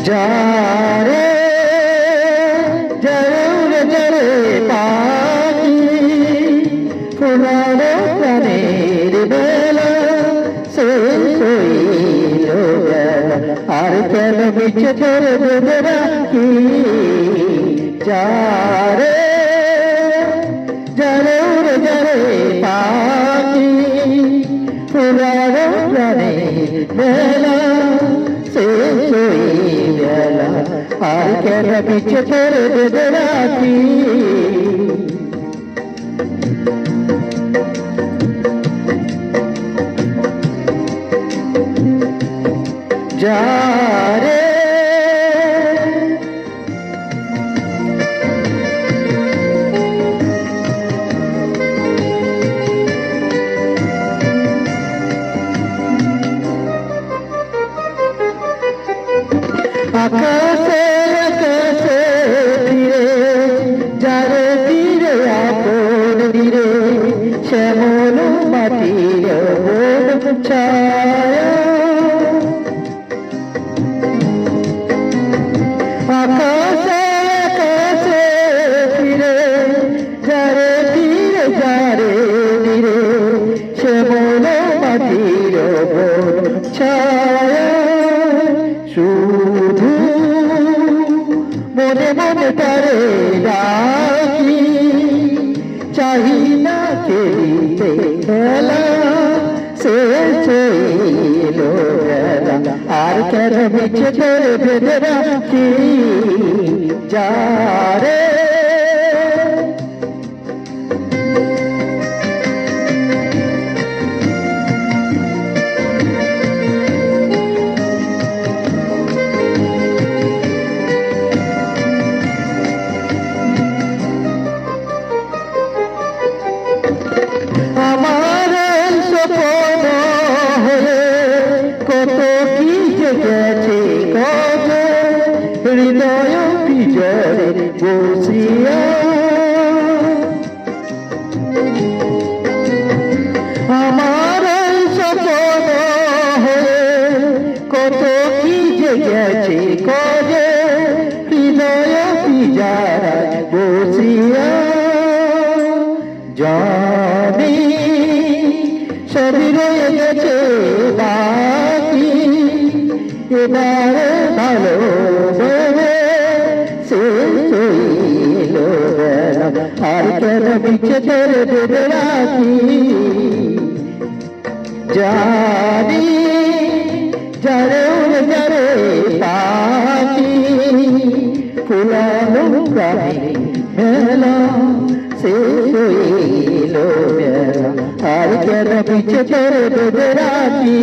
যারে জরে জরে পাখি পুরানো প্রাণের বেলা শেষ হইল বেলা আর কেন মিছে ধরে বেঁধে রাখি যারে জরে জরে পাখি পুরানো প্রাণের বেলা শেষ হইল বেলা আর কেন মিছে ধরে বেঁধে রাখি যারে আকাশে আকাশে ফিরে যারে ফিরে আপন ফিরে শ্যামল মাটির ছায়া আকাশে আকাশে ফিরে যারে ফিরে যারে ফিরে শ্যামল মাটির ছায়া শুধু মনে মনে তারে ডাকি চাহি না খেলিতে খেলা শেষ হইল বেলা আর কেন মিছে ধরে বেঁধে রাখি যারে আমার স্বপ্ন হয়ে কত কি যে গেছে কত হৃদয় পিজরে বসিয়া আমার স্বপ্ন হয়ে কত কি যে গেছে কত হৃদয় পিজরে বসিয়া জানি সবই রয়ে গেছে বাকি এবার ভালো শেষ হইল বেলা আর কেন মিছে ধরে বেঁধে রাখি জানি যারে যারে পাখি ফুলানো প্রাণী মেলা শেষ হইল বেলা আর কেন মিছে ধরে বেঁধে রাখি